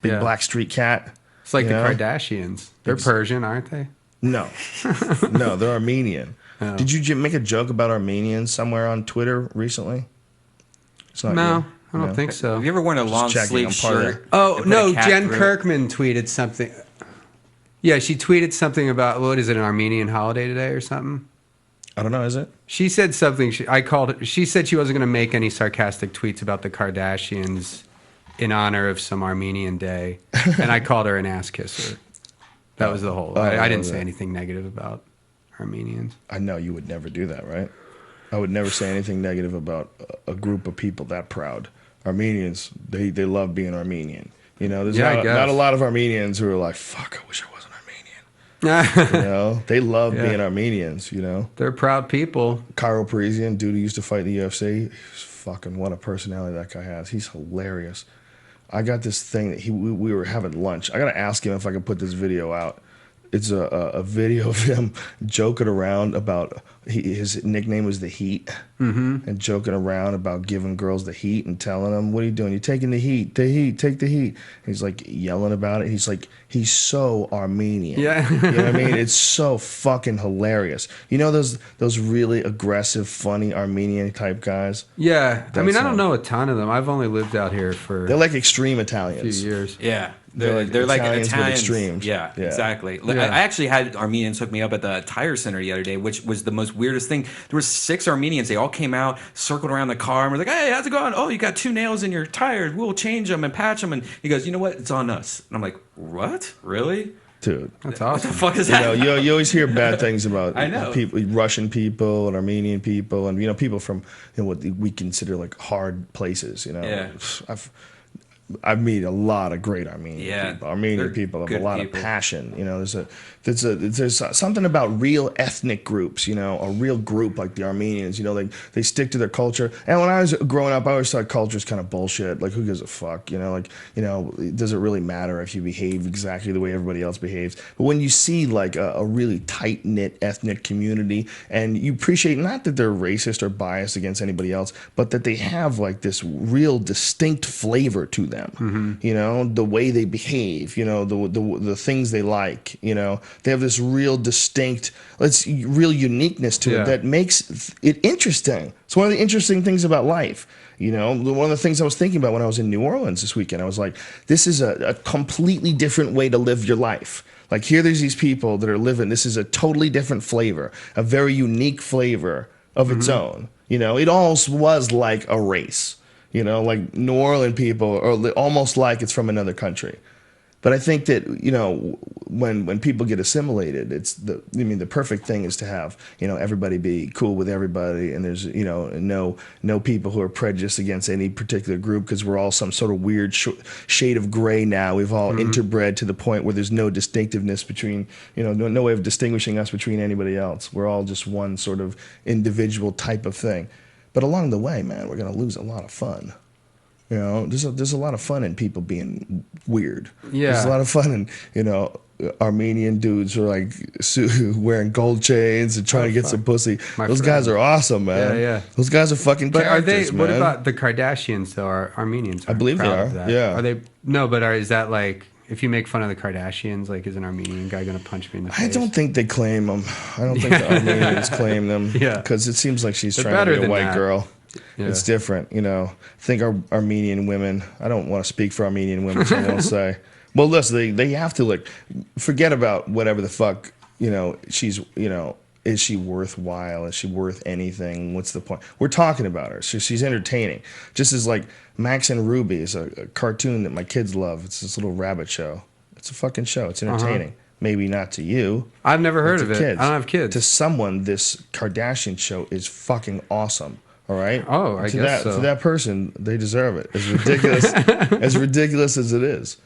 Big black street cat. It's like the Kardashians. They're Persian, aren't they? No. No, they're Armenian. Oh. Did you make a joke about Armenians somewhere on Twitter recently? It's not No, you. I don't think so. Have you ever worn a long sleeve shirt? Oh, and put no, a cat Jen through it? Kirkman tweeted something. Yeah, she tweeted something about, what is it, an Armenian holiday today or something? I don't know, is it? She said something, she said she wasn't going to make any sarcastic tweets about the Kardashians in honor of some Armenian day, and I called her an ass kisser. That was the whole, I didn't say anything negative about Armenians. I know you would never do that, right? I would never say anything negative about a group of people that proud. Armenians, they love being Armenian. You know, there's not a lot of Armenians who are like, fuck, I wish I wasn't Armenian. You know, they love being Armenians, you know. They're proud people. Karo Parisyan, dude who used to fight in the UFC, fucking what a personality that guy has. He's hilarious. I got this thing that we were having lunch. I got to ask him if I can put this video out. It's a video of him joking around about his nickname was the Heat, and joking around about giving girls the heat and telling them, "What are you doing? You're taking the heat, take the heat." And he's like yelling about it. He's like, he's so Armenian. Yeah, you know what I mean? It's so fucking hilarious. You know those really aggressive, funny Armenian type guys. Yeah, I mean, I don't know a ton of them. I've only lived out here for they're like extreme a Italians. few years. Yeah. They're like Italians with extremes. Yeah, exactly. Yeah. I actually had Armenians hook me up at the tire center the other day, which was the most weirdest thing. There were 6 Armenians. They all came out, circled around the car, and were like, "Hey, how's it going? Oh, you got 2 nails in your tires. We'll change them and patch them." And he goes, "You know what? It's on us." And I'm like, "What? Really?" Dude, That's What awesome. the fuck is that? you know, you always hear bad things about I know. people, Russian people and Armenian people, and people from what we consider like hard places. You know, Yeah. I've met a lot of great Armenian people. Armenian they're people have a good lot people. of passion. You know, there's something about real ethnic groups. You know, a real group like the Armenians. You know, they stick to their culture. And when I was growing up, I always thought culture's kind of bullshit. Like, who gives a fuck? You know, does it really matter if you behave exactly the way everybody else behaves? But when you see like a really tight knit ethnic community, and you appreciate not that they're racist or biased against anybody else, but that they have like this real distinct flavor to them. You know, the way they behave, you know, the things they like, you know, they have this real distinct, real uniqueness to it that makes it interesting. It's one of the interesting things about life. You know, one of the things I was thinking about when I was in New Orleans this weekend, I was like, this is a completely different way to live your life. Like, there's these people that are living, this is a totally different flavor, a very unique flavor of its own. You know, it almost was like a race. You know, like New Orleans people are almost like it's from another country. But I think that, you know, when people get assimilated, the perfect thing is to have, you know, everybody be cool with everybody, and there's, you know, no people who are prejudiced against any particular group, because we're all some sort of weird shade of gray now. We've all interbred to the point where there's no distinctiveness between, you know, no way of distinguishing us between anybody else. We're all just one sort of individual type of thing. But along the way, man, we're going to lose a lot of fun. You know, there's a lot of fun in people being weird. Yeah. There's a lot of fun in, you know, Armenian dudes who are like wearing gold chains and trying to get some pussy. Those guys are awesome, man. Yeah. Those guys are fucking characters, But man. what about the Kardashians, though? Are Armenians? I believe they proud are, of that. yeah. Are they? No, but is that like, if you make fun of the Kardashians, like, is an Armenian guy going to punch me in the face? I don't think they claim them. I don't think the Armenians claim them. Yeah. Because it seems like she's They're trying to better be a than white that. girl. Yeah. It's different, you know. I think our Armenian women, I don't want to speak for Armenian women, so I won't say. Well, listen, they have to, like, forget about whatever the fuck, you know, she's, you know, is she worthwhile? Is she worth anything? What's the point? We're talking about her. She's entertaining. Just as, like, Max and Ruby is a cartoon that my kids love. It's this little rabbit show. It's a fucking show. It's entertaining. Maybe not to you. I've never heard of it. Kids. I don't have kids. To someone, this Kardashian show is fucking awesome. All right. Oh, I guess so. To that person, they deserve it. As ridiculous, as ridiculous as it is.